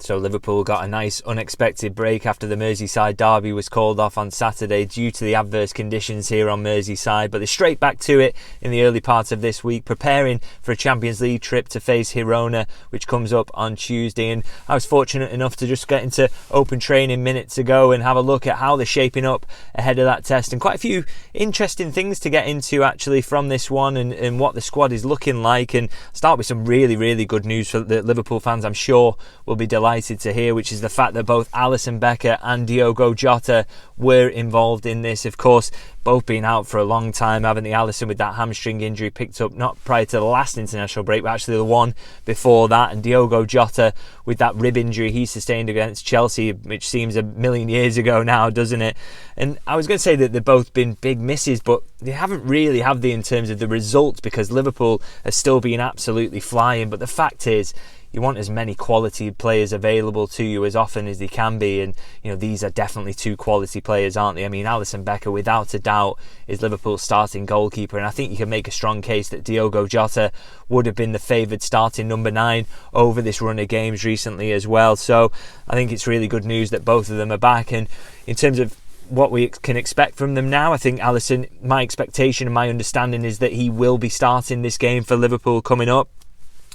So Liverpool got a nice unexpected break after the Merseyside derby was called off on Saturday due to the adverse conditions here on Merseyside, but they're straight back to it in the early part of this week, preparing for a Champions League trip to face Girona, which comes up on Tuesday. And I was fortunate enough to just get into open training minutes ago and have a look at how they're shaping up ahead of that test, and quite a few interesting things to get into actually from this one, and what the squad is looking like. And start with some really good news for the Liverpool fans I'm sure will be delighted to hear, which is the fact that both Alisson Becker and Diogo JOTA were involved in this. Of course, both been out for a long time, haven't they? Alisson with that hamstring injury picked up not prior to the last international break, but actually the one before that, and Diogo JOTA with that rib injury he sustained against Chelsea, which seems a million years ago now, doesn't it? And I was going to say that they've both been big misses, but they haven't really, have they, in terms of the results, because Liverpool has still been absolutely flying. But the fact is, you want as many quality players available to you as often as they can be, and these are definitely two quality players, aren't they? I mean, Alisson Becker without a doubt is Liverpool's starting goalkeeper, and I think you can make a strong case that Diogo JOTA would have been the favoured starting number 9 over this run of games recently as well. So I think it's really good news that both of them are back. And in terms of what we can expect from them now, I think Alisson, my expectation and my understanding is that he will be starting this game for Liverpool coming up.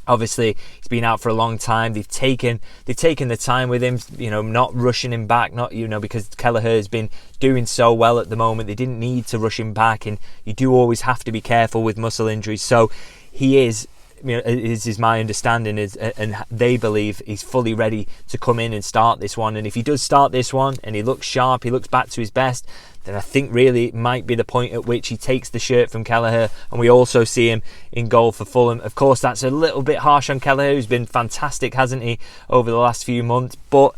Obviously, he's been out for a long time. They've taken the time with him, not rushing him back, because Kelleher has been doing so well at the moment. They didn't need to rush him back, and you do always have to be careful with muscle injuries. So he is, is my understanding, and they believe he's fully ready to come in and start this one. And if he does start this one and he looks sharp, he looks back to his best, then I think really it might be the point at which he takes the shirt from Kelleher, and we also see him in goal for Fulham. Of course, that's a little bit harsh on Kelleher, who's been fantastic, hasn't he, over the last few months, but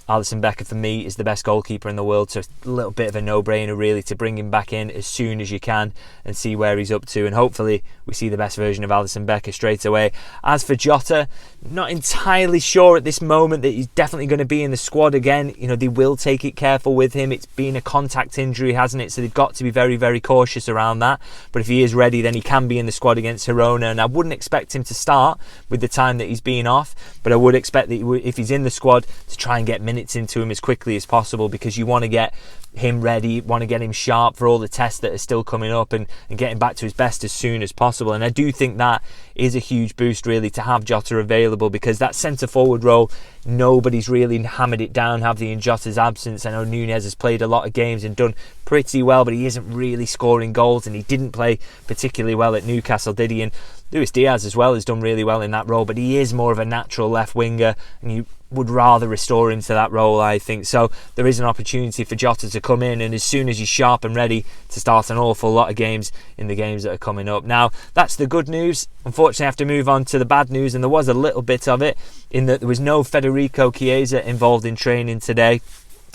Alisson Becker for me is the best goalkeeper in the world, so it's a little bit of a no-brainer really to bring him back in as soon as you can and see where he's up to, and hopefully we see the best version of Alisson Becker straight away. As for JOTA, not entirely sure at this moment that he's definitely going to be in the squad again. They will take it careful with him. It's been a contact injury, hasn't it? So they've got to be very cautious around that. But if he is ready, then he can be in the squad against Girona, and I wouldn't expect him to start with the time that he's been off, but I would expect that if he's in the squad to try and get minutes into him as quickly as possible, because you want to get him ready, you want to get him sharp for all the tests that are still coming up, and get him back to his best as soon as possible. And I do think that is a huge boost really to have JOTA available, because that centre forward role, nobody's really hammered it down, have they, in JOTA's absence. I know Nunez has played a lot of games and done pretty well, but he isn't really scoring goals, and he didn't play particularly well at Newcastle, did he? And Luis Diaz as well has done really well in that role, but he is more of a natural left winger, and you would rather restore him to that role, I think. So there is an opportunity for JOTA to come in, and as soon as he's sharp and ready, to start an awful lot of games in the games that are coming up. Now, that's the good news. Unfortunately, I have to move on to the bad news, and there was a little bit of it in that there was no Federico Chiesa involved in training today.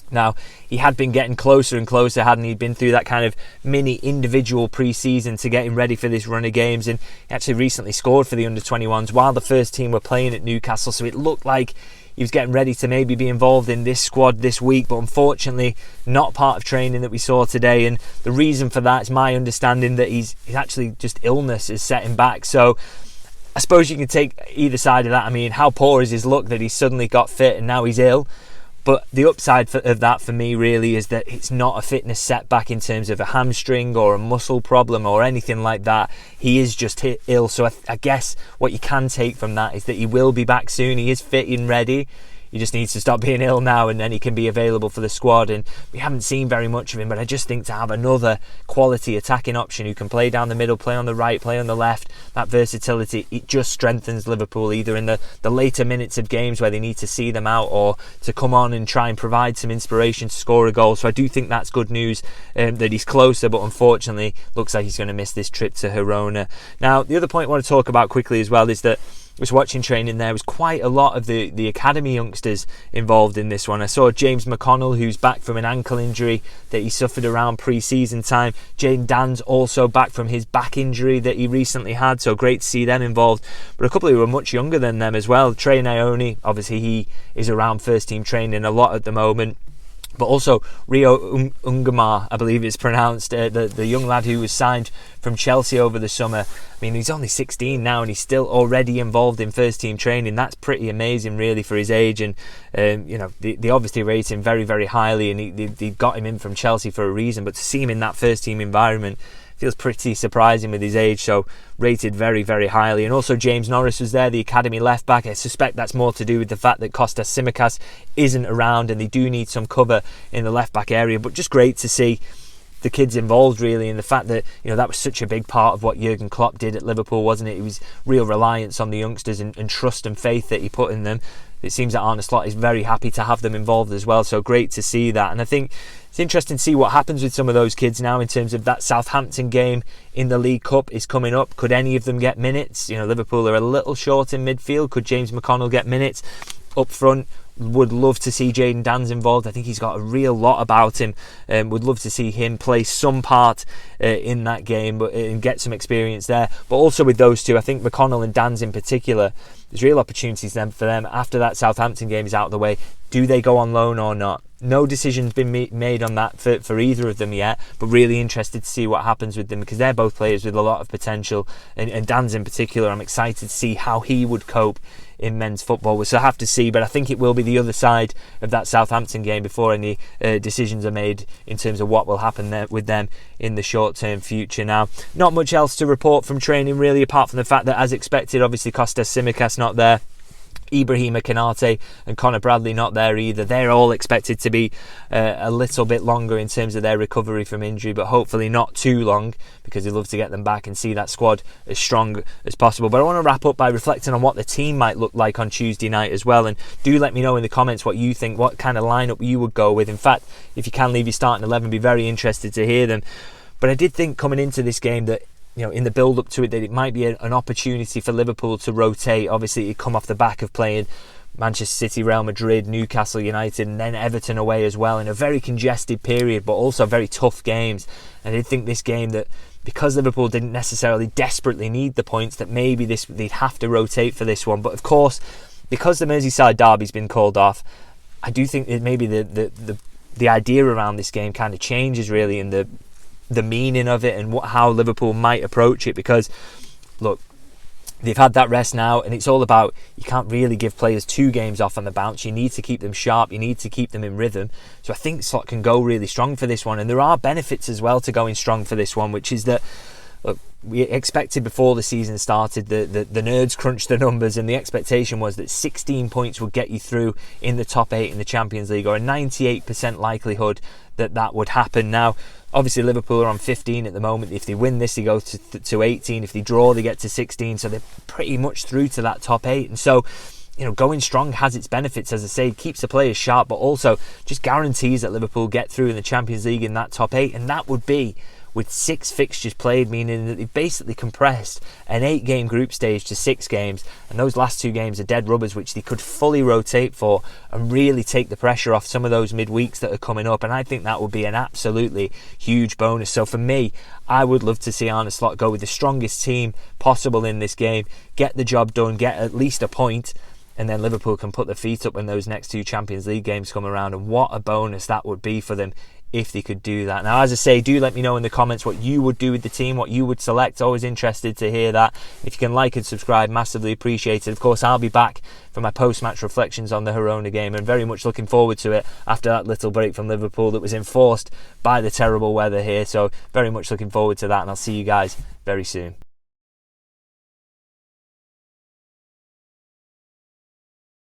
Now, he had been getting closer and closer, hadn't he? He'd been through that kind of mini individual pre-season to get him ready for this run of games, and he actually recently scored for the under-21s while the first team were playing at Newcastle, so it looked like he was getting ready to maybe be involved in this squad this week, but unfortunately not part of training that we saw today. And the reason for that is my understanding that he's actually just illness is setting back. So I suppose you can take either side of that. I mean, how poor is his luck that he's suddenly got fit and now he's ill? But the upside of that for me really is that it's not a fitness setback in terms of a hamstring or a muscle problem or anything like that. He is just ill. So I guess what you can take from that is that he will be back soon. He is fit and ready. He just needs to stop being ill now, and then he can be available for the squad. And we haven't seen very much of him, but I just think to have another quality attacking option who can play down the middle, play on the right, play on the left, that versatility, it just strengthens Liverpool either in the later minutes of games where they need to see them out, or to come on and try and provide some inspiration to score a goal. So I do think that's good news that he's closer, but unfortunately looks like he's going to miss this trip to Girona. Now, the other point I want to talk about quickly as well is that was watching training, there was quite a lot of the academy youngsters involved in this one. I saw James McConnell, who's back from an ankle injury that he suffered around pre-season time. Jane Dan's also back from his back injury that he recently had, so great to see them involved. But a couple who were much younger than them as well. Trey Ione, obviously he is around first team training a lot at the moment. But also Rio Ungamar, I believe it's pronounced, the young lad who was signed from Chelsea over the summer. I mean, he's only 16 now and he's still already involved in first team training. That's pretty amazing really for his age, and they obviously rate him very, very highly, and they got him in from Chelsea for a reason. But to see him in that first team environment feels pretty surprising with his age, so rated very, very highly. And also James Norris was there, the academy left back. I suspect that's more to do with the fact that Kostas Tsimikas isn't around and they do need some cover in the left back area. But just great to see the kids involved really, and the fact that that was such a big part of what Jurgen Klopp did at Liverpool, wasn't it? It was real reliance on the youngsters and trust and faith that he put in them. It seems that Arne Slot is very happy to have them involved as well, so great to see that. And I think it's interesting to see what happens with some of those kids now in terms of that Southampton game in the League Cup is coming up. Could any of them get minutes? Liverpool are a little short in midfield. Could James McConnell get minutes? Up front, would love to see Jayden Danns involved. I think he's got a real lot about him. Would love to see him play some part in that game and get some experience there. But also with those two, I think McConnell and Danns in particular, there's real opportunities then for them after that Southampton game is out of the way. Do they go on loan or not? No decision's been made on that for either of them yet, but really interested to see what happens with them because they're both players with a lot of potential, and Danns in particular, I'm excited to see how he would cope in men's football. We'll have to see, but I think it will be the other side of that Southampton game before any decisions are made in terms of what will happen there with them in the short-term future. Now, not much else to report from training really, apart from the fact that, as expected, obviously Kostas Tsimikas not there. Ibrahima Konate and Connor Bradley not there either. They're all expected to be a little bit longer in terms of their recovery from injury, but hopefully not too long, because they'd love to get them back and see that squad as strong as possible. But I want to wrap up by reflecting on what the team might look like on Tuesday night as well, and do let me know in the comments what you think, what kind of lineup you would go with. In fact, if you can leave your starting 11, be very interested to hear them. But I did think coming into this game that in the build-up to it, that it might be an opportunity for Liverpool to rotate. Obviously, it come off the back of playing Manchester City, Real Madrid, Newcastle United, and then Everton away as well in a very congested period, but also very tough games. And I did think this game that, because Liverpool didn't necessarily desperately need the points, that maybe they'd have to rotate for this one. But of course, because the Merseyside derby's been called off, I do think that maybe the idea around this game kind of changes really, in the meaning of it and how Liverpool might approach it, because look, they've had that rest now, and it's all about, you can't really give players 2 games off on the bounce. You need to keep them sharp, you need to keep them in rhythm. So I think Slot can go really strong for this one, and there are benefits as well to going strong for this one, which is that, look, we expected before the season started, the nerds crunched the numbers, and the expectation was that 16 points would get you through in the top 8 in the Champions League, or a 98% likelihood that would happen. Now, obviously Liverpool are on 15 at the moment. If they win this, they go to 18. If they draw, they get to 16. So they're pretty much through to that top 8. And so, going strong has its benefits, as I say, keeps the players sharp, but also just guarantees that Liverpool get through in the Champions League in that top 8. And that would be with 6 fixtures played, meaning that they've basically compressed an 8-game group stage to 6 games, and those last 2 games are dead rubbers, which they could fully rotate for and really take the pressure off some of those midweeks that are coming up. And I think that would be an absolutely huge bonus. So for me, I would love to see Arne Slot go with the strongest team possible in this game, get the job done, get at least a point, and then Liverpool can put their feet up when those next 2 Champions League games come around. And what a bonus that would be for them if they could do that. Now, as I say, do let me know in the comments what you would do with the team, what you would select. Always interested to hear that. If you can like and subscribe, massively appreciated. Of course, I'll be back for my post-match reflections on the Girona game, and very much looking forward to it after that little break from Liverpool that was enforced by the terrible weather here. So very much looking forward to that, and I'll see you guys very soon.